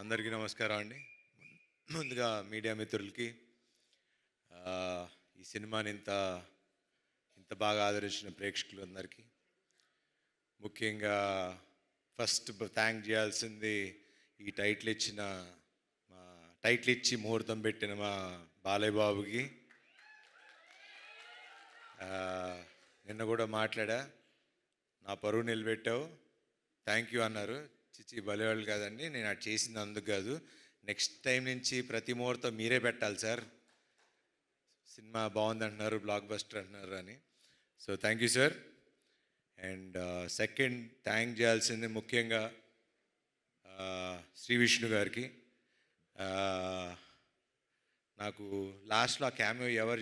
అందరికీ నమస్కారం అండి. ముందుగా మీడియా మిత్రులకి ఈ సినిమాని ఇంత ఇంత బాగా ఆదరించిన ప్రేక్షకులందరికీ ముఖ్యంగా ఫస్ట్ థ్యాంక్ చేయాల్సింది ఈ టైటిల్ ఇచ్చిన మా టైటిల్ ఇచ్చి ముహూర్తం పెట్టిన మా బాలయ్య బాబుకి. నిన్న కూడా మాట్లాడా, నా పరువు నిలబెట్టావు, థ్యాంక్ యూ అన్నారు. చిచ్చి బలేవాళ్ళు కాదండి, నేను అది చేసింది అందుకు కాదు, నెక్స్ట్ టైం నుంచి ప్రతి ముహూర్తం మీరే పెట్టాలి సార్, సినిమా బాగుంది అంటున్నారు, బ్లాక్ బస్టర్ అంటున్నారు అని. So thank you sir. And second thank చేయాల్సింది ముఖ్యంగా శ్రీ విష్ణు గారికి. నాకు లాస్ట్లో ఆ క్యామియో ఎవరు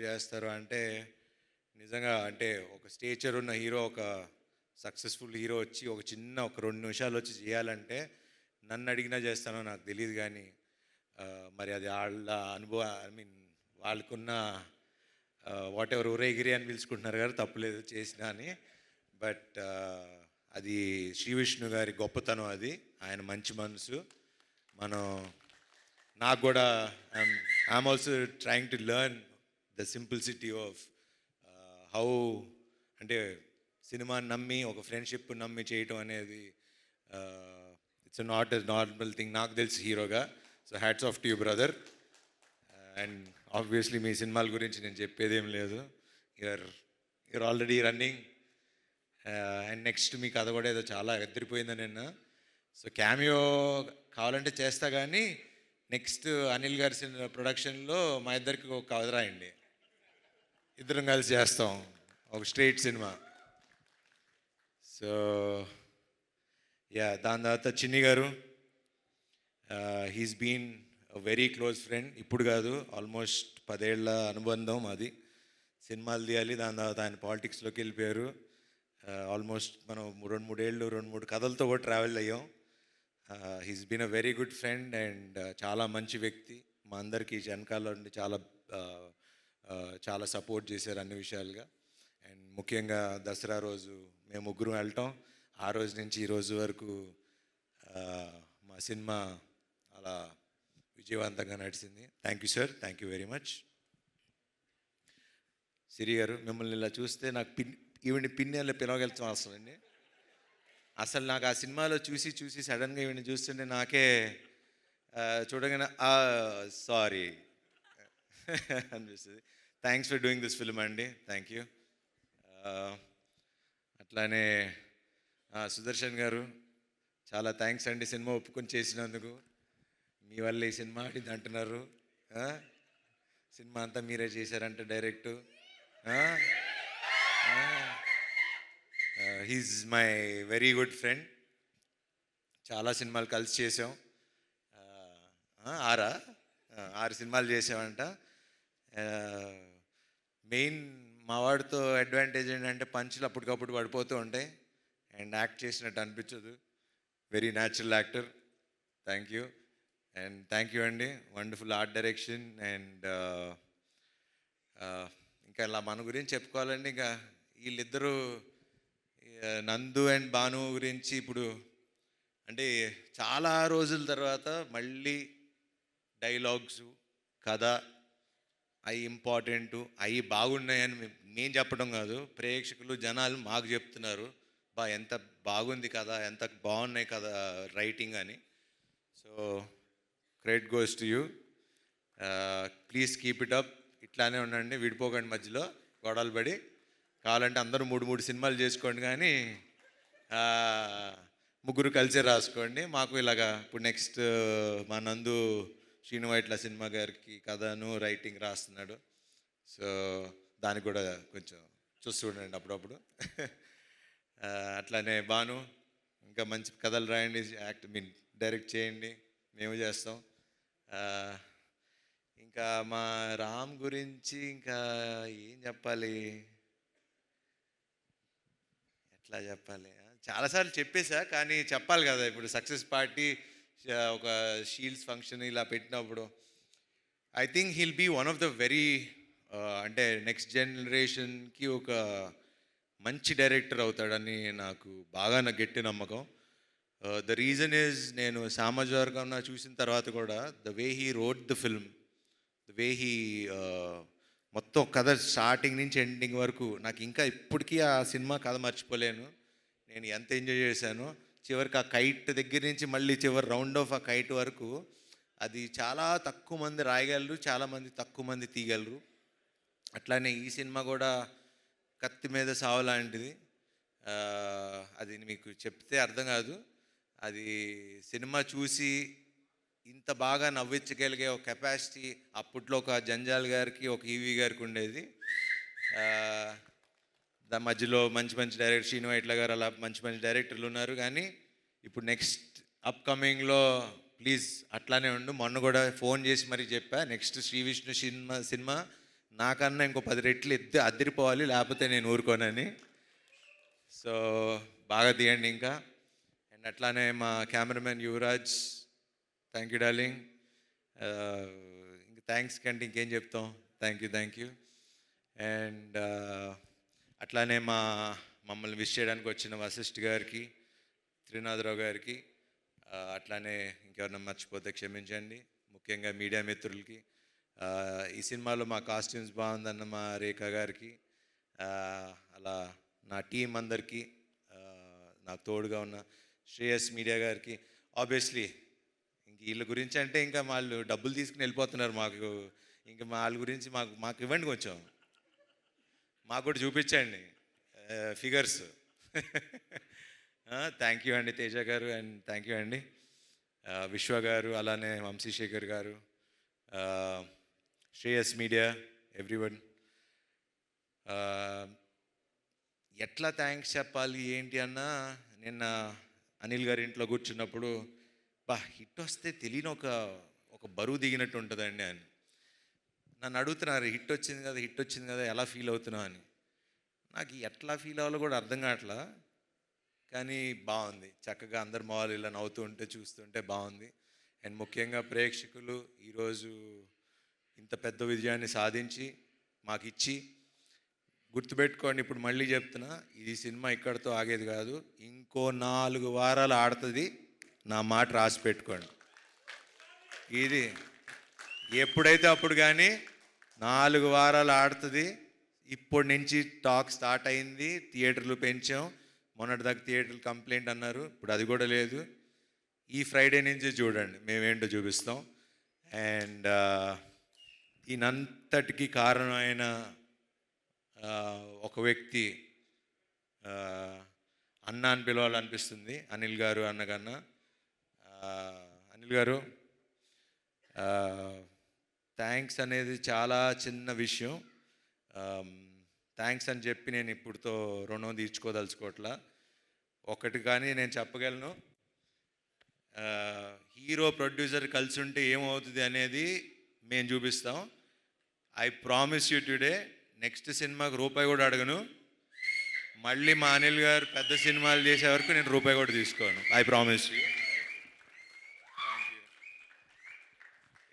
చేస్తారు అంటే నిజంగా అంటే ఒక స్టేచర్ ఉన్న హీరో, ఒక సక్సెస్ఫుల్ హీరో వచ్చి ఒక 2 నిమిషాలు వచ్చి చేయాలంటే నన్ను అడిగినా చేస్తానో నాకు తెలియదు, కానీ మరి అది వాళ్ళ అనుభవం, ఐ మీన్ వాళ్ళకున్న వాట్ ఎవర్ ఊరేగిరి అని పిలుచుకుంటున్నారు కదా, తప్పులేదు చేసినా అని. బట్ అది శ్రీ విష్ణు గారి గొప్పతనం, అది ఆయన మంచి మనసు. నాకు కూడా I'm also trying to learn the simplicity of how, అంటే సినిమాని నమ్మి ఒక ఫ్రెండ్షిప్ నమ్మి చేయటం అనేది it's not a normal thing నాకు తెలిసి హీరోగా. So hats off to you brother. And obviously మీ సినిమాల గురించి నేను చెప్పేదేం లేదు, you're already running. And next మీ కథ కూడా ఏదో చాలా ఎదిరిపోయిందని నిన్న. సో క్యామియో కావాలంటే చేస్తా, కానీ నెక్స్ట్ అనిల్ గారి ప్రొడక్షన్లో మా ఇద్దరికి ఒక కథ రాయండి, ఇద్దరం కలిసి చేస్తాం ఒక స్ట్రైట్ సినిమా. సో యా, దాని తర్వాత చిన్ని గారు, he's been very close friend. ఇప్పుడు కాదు, ఆల్మోస్ట్ 10 ఏళ్ల అనుబంధం అది. సినిమాలు తీయాలి, దాని తర్వాత ఆయన పాలిటిక్స్లోకి వెళ్ళిపోయారు. ఆల్మోస్ట్ మనం 2-3 ఏళ్ళు 2-3 కథలతో కూడా ట్రావెల్ అయ్యాం. He's been a very good friend and చాలా మంచి వ్యక్తి. మా అందరికీ వెనకాల నుండి చాలా సపోర్ట్ చేశారు అన్ని విషయాలుగా. అండ్ ముఖ్యంగా దసరా రోజు మేము ముగ్గురం వెళ్ళటం, ఆ రోజు నుంచి ఈ రోజు వరకు మా సినిమా అలా విజయవంతంగా నడిచింది. Thank you sir, thank you very much. Siri గారు, మిమ్మల్ని ఇలా చూస్తే నాకు ఈవిని పిన్నెల్లో పిలవగలుగుతాం అసలు అండి. అసలు నాకు ఆ సినిమాలో చూసి సడన్గా ఈవిని చూస్తుంటే నాకే చూడగానే సారీ అనిపిస్తుంది. Thanks for doing this film అండి, థ్యాంక్ యూ. అట్లానే సుదర్శన్ గారు, చాలా థ్యాంక్స్ అండి సినిమా ఒప్పుకొని చేసినందుకు. మీ వల్ల ఈ సినిమా ఆడింది అంటున్నారు, సినిమా అంతా మీరే చేశారంట direct. He's my very good friend, చాలా సినిమాలు కలిసి చేసాం. 6 సినిమాలు చేసామంట. మెయిన్ మా వాడితో అడ్వాంటేజ్ ఏంటంటే పంచులు అప్పటికప్పుడు పడిపోతూ ఉంటాయి అండ్ యాక్ట్ చేసినట్టు అనిపించదు. Very natural actor, thank you. And thank you అండి, వండర్ఫుల్ ఆర్ట్ డైరెక్షన్. అండ్ ఇంకా ఇలా మన గురించి చెప్పుకోవాలండి, ఇంకా వీళ్ళిద్దరూ నందు అండ్ భాను గురించి ఇప్పుడు అంటే చాలా రోజుల తర్వాత మళ్ళీ డైలాగ్స్, కథ అవి ఇంపార్టెంటు, అవి బాగున్నాయని మేము చెప్పడం కాదు, ప్రేక్షకులు జనాలు మాకు చెప్తున్నారు, ఎంత బాగుంది కదా, ఎంత బాగున్నాయి కదా రైటింగ్ అని. So credit goes to you. Please keep it up, ఇట్లానే ఉండండి, విడిపోకండి, మధ్యలో గొడవలు పడి. కావాలంటే అందరూ 3 సినిమాలు చేసుకోండి, కానీ ముగ్గురు కలిసే రాసుకోండి. మాకు ఇలాగా ఇప్పుడు నెక్స్ట్ మా నందు శ్రీనువైట్ల సినిమా గారికి కథను రైటింగ్ రాస్తున్నాడు. సో దానికి కూడా కొంచెం చూస్తూ ఉండండి అప్పుడప్పుడు. అట్లానే భాను, ఇంకా మంచి కథలు రాయండి, డైరెక్ట్ చేయండి, మేము చేస్తాం. ఇంకా మా రామ్ గురించి ఇంకా ఏం చెప్పాలి, ఎట్లా చెప్పాలి, చాలాసార్లు చెప్పేశా, కానీ చెప్పాలి కదా. ఇప్పుడు సక్సెస్ పార్టీ ఒక షీల్డ్స్ ఫంక్షన్ ఇలా పెట్టినప్పుడు I think he'll be one of the very అంటే నెక్స్ట్ జనరేషన్కి ఒక మంచి డైరెక్టర్ అవుతాడని నాకు గట్టి నమ్మకం. ద రీజన్ ఈజ్ నేను సామాజిక చూసిన తర్వాత కూడా the way he wrote the film, the way he మొత్తం కథ స్టార్టింగ్ నుంచి ఎండింగ్ వరకు నాకు ఇంకా ఇప్పటికీ ఆ సినిమా కథ మర్చిపోలేను. నేను ఎంత ఎంజాయ్ చేశాను. చివరికి ఆ కైట్ దగ్గర నుంచి మళ్ళీ చివరి రౌండ్ ఆఫ్ ఆ కైట్ వరకు అది చాలా తక్కువ మంది రాయగలరు, చాలామంది తక్కువ మంది తీయగలరు. అట్లానే ఈ సినిమా కూడా కత్తి మీద సావు లాంటిది. అది మీకు చెప్తే అర్థం కాదు. అది సినిమా చూసి ఇంత బాగా నవ్వించగలిగే ఒక కెపాసిటీ అప్పట్లో ఒక జంజాల్ గారికి, ఒక ఈవీ గారికి ఉండేది. దాని మధ్యలో మంచి మంచి డైరెక్టర్ శ్రీను వైట్ల గారు అలా మంచి మంచి డైరెక్టర్లు ఉన్నారు. కానీ ఇప్పుడు నెక్స్ట్ అప్కమింగ్లో ప్లీజ్ అట్లానే ఉండు. మొన్న కూడా ఫోన్ చేసి మరీ చెప్పా, నెక్స్ట్ శ్రీ విష్ణు సినిమా నాకన్నా ఇంకో 10 రెట్లు అద్దరిపోవాలి, లేకపోతే నేను ఊరుకోనని. సో బాగా తీయండి ఇంకా. అండ్ అట్లానే మా cameraman Yuvraj, thank you darling. ఇంక థ్యాంక్స్ కంటే ఇంకేం చెప్తాం. Thank you. అండ్ అట్లానే మమ్మల్ని విష్ చేయడానికి వచ్చిన వశిష్ఠ్ గారికి, త్రినాథరావు గారికి, అట్లానే ఇంకెవరన్నా మర్చిపోతే క్షమించండి. ముఖ్యంగా మీడియా మిత్రులకి, ఈ సినిమాలో మా కాస్ట్యూమ్స్ బాగుందన్న మా రేఖ గారికి, అలా నా టీం అందరికీ, నాకు తోడుగా ఉన్న శ్రేయస్ మీడియా గారికి. ఆబ్వియస్లీ ఇంక వీళ్ళ గురించి అంటే ఇంకా వాళ్ళు డబ్బులు తీసుకుని వెళ్ళిపోతున్నారు. మాకు ఇంకా వాళ్ళ గురించి మాకు ఇవ్వండి, కొంచెం మాకు కూడా చూపించండి ఫిగర్స్. థ్యాంక్ యూ అండి తేజ గారు, అండ్ థ్యాంక్ యూ అండి విశ్వ గారు, అలానే వంశీశేఖర్ గారు, శ్రేయస్ మీడియా, ఎవ్రీవన్. ఎట్లా థ్యాంక్స్ చెప్పాలి ఏంటి అన్నా, నిన్న అనిల్ గారి ఇంట్లో కూర్చున్నప్పుడు హిట్ వస్తే తెలియని ఒక బరువు దిగినట్టు ఉంటుందండి అని నన్ను అడుగుతున్నారు. హిట్ వచ్చింది కదా ఎలా ఫీల్ అవుతున్నావు అని. నాకు ఎట్లా ఫీల్ అవ్వాలో కూడా అర్థం కావట్లా. కానీ బాగుంది, చక్కగా అందరు మొహాలు ఇలా నవ్వుతూ ఉంటే చూస్తుంటే బాగుంది. అండ్ ముఖ్యంగా ప్రేక్షకులు ఈరోజు ఇంత పెద్ద విజయాన్ని సాధించి మాకు ఇచ్చి, గుర్తుపెట్టుకోండి, ఇప్పుడు మళ్ళీ చెప్తున్నా, ఇది సినిమా ఇక్కడితో ఆగేది కాదు, ఇంకో 4 వారాలు ఆడుతుంది. నా మాట రాసి పెట్టుకోండి. ఇది ఎప్పుడైతే అప్పుడు కానీ 4 వారాలు ఆడుతుంది. ఇప్పటి నుంచి టాక్ స్టార్ట్ అయింది, థియేటర్లు పెంచాం. మొన్నటిదాకా థియేటర్లు కంప్లైంట్ అన్నారు, ఇప్పుడు అది కూడా లేదు. ఈ ఫ్రైడే నుంచి చూడండి మేమేంటో చూపిస్తాం. అండ్ దీనంతటికి కారణమైన ఒక వ్యక్తి, అన్న అని పిలవాలనిపిస్తుంది, అనిల్ గారు అన్నకన్నా. అనిల్ గారు, థ్యాంక్స్ అనేది చాలా చిన్న విషయం. థ్యాంక్స్ అని చెప్పి నేను ఇప్పుడుతో రుణం తీర్చుకోదలుచుకోవట్లా. ఒకటి కానీ నేను చెప్పగలను, హీరో ప్రొడ్యూసర్ కలిసి ఉంటే ఏమవుతుంది అనేది మేము చూపిస్తాం. I promise you today, next సినిమాకి రూపాయి కూడా అడగను. మళ్ళీ మా అనిల్ గారు పెద్ద సినిమాలు చేసే వరకు నేను రూపాయి కూడా తీసుకోను. I promise you.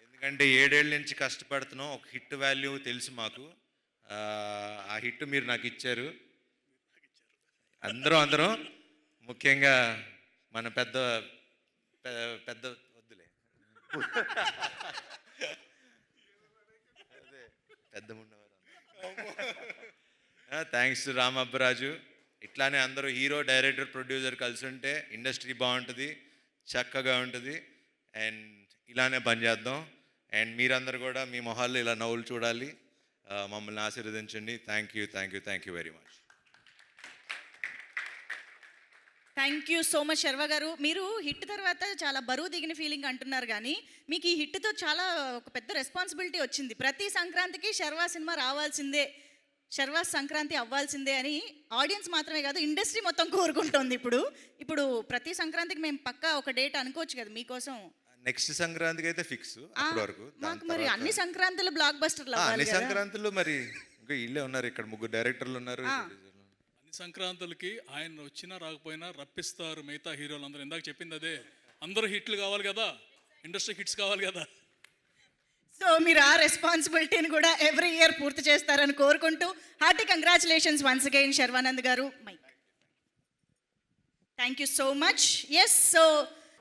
ఎందుకంటే 7 ఏళ్ళ నుంచి కష్టపడుతున్నాం. ఒక హిట్ వాల్యూ తెలుసు మాకు. ఆ హిట్ మీరు నాకు ఇచ్చారు. అందరం ముఖ్యంగా మన పెద్ద వద్దులే, పెద్ద థ్యాంక్స్ టు రామబ్బరాజు. ఇట్లానే అందరూ హీరో, డైరెక్టర్, ప్రొడ్యూసర్ కలిసి ఉంటే ఇండస్ట్రీ బాగుంటుంది, చక్కగా ఉంటుంది. అండ్ ఇలానే పనిచేద్దాం. అండ్ మీరందరూ కూడా మీ మొహాల్లో ఇలా నవ్వులు చూడాలి. మమ్మల్ని ఆశీర్వదించండి. Thank you very much. Thank you so much Sharwa గారు. మీరు హిట్ తర్వాత చాలా బరువు దిగిన ఫీలింగ్ అంటున్నారు, కానీ మీకు ఈ హిట్తో చాలా ఒక పెద్ద రెస్పాన్సిబిలిటీ వచ్చింది. ప్రతి సంక్రాంతికి శర్వా సినిమా రావాల్సిందే, శర్వా సంక్రాంతి అవ్వాల్సిందే అని ఆడియన్స్ మాత్రమే కాదు, ఇండస్ట్రీ మొత్తం కోరుకుంటోంది. ఇప్పుడు ప్రతి సంక్రాంతికి మేము పక్కా ఒక డేట్ అనుకోవచ్చు కదా మీకోసం. నెక్స్ట్ సంక్రాంతికి అయితే ఫిక్స్. అప్పటి వరకు మాకు మరి అన్ని సంక్రాంతులు బ్లాక్ బస్టర్లు అన్ని సంక్రాంతులు మరి ఇంకా ఇల్లే ఉన్నారు, ఇక్కడ 3 డైరెక్టర్లు ఉన్నారు. అన్ని సంక్రాంతులకి ఆయన వచ్చినా రాకపోయినా రప్పిస్తారు మిగతా హీరోలు అందరూ. ఇందాక చెప్పింది అదే, అందరూ హిట్లు కావాలి కదా, ఇండస్ట్రీ హిట్స్ కావాలి కదా. సో మీరు ఆ రెస్పాన్సిబిలిటీని కూడా ఎవ్రీ ఇయర్ పూర్తి చేస్తారని కోరుకుంటూ hearty congratulations once again Sharwanand గారు. Mike thank you so much. Yes, so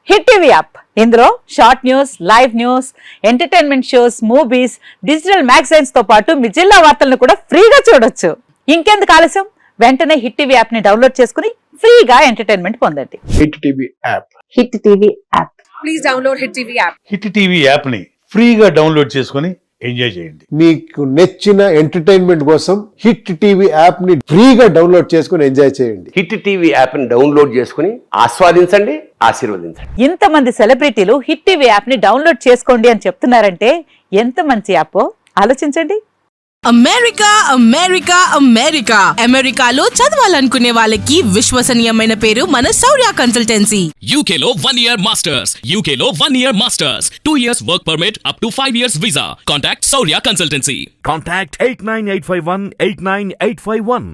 hit TV app ఇందులో short news, live news, entertainment shows, movies, digital magazines తో పాటు మీ జిల్లా వార్తలను కూడా ఫ్రీగా చూడొచ్చు. ఇంకెందుకు ఆలస్యం, వెంటనే హిట్ టీవీ యాప్ ని డౌన్లోడ్ చేసుకుని ఫ్రీగా ఎంటర్టైన్మెంట్ పొందండి. Hit TV app. Hit TV app. Please download Hit TV app. Hit TV యాప్ని ఫ్రీగా డౌన్లోడ్ చేసుకొని ఎంజాయ్ చేయండి. మీకు నచ్చిన ఎంటర్టైన్మెంట్ కోసం హిట్ టీవీ యాప్ ని ఫ్రీగా డౌన్లోడ్ చేసుకుని ఎంజాయ్ చేయండి. హిట్ టీవీ యాప్ని డౌన్లోడ్ చేసుకుని ఆస్వాదించండి, ఆశీర్వదించండి. ఇంతమంది సెలబ్రిటీలు హిట్ టీవీ యాప్ ని డౌన్లోడ్ చేసుకోండి అని చెప్తున్నారంటే ఎంత మంచి యాప్ ఆలోచించండి. అమెరికా అమెరికా అమెరికా అమెరికాలో చదవాలనుకునే వాళ్ళకి విశ్వసనీయమైన పేరు మన శౌర్య కన్సల్టెన్సీ. UK లో 1 year masters. UK లో 1 year masters. 2 years work permit up to 5 years visa. Contact Saurya Consultancy. Contact 89851 89851.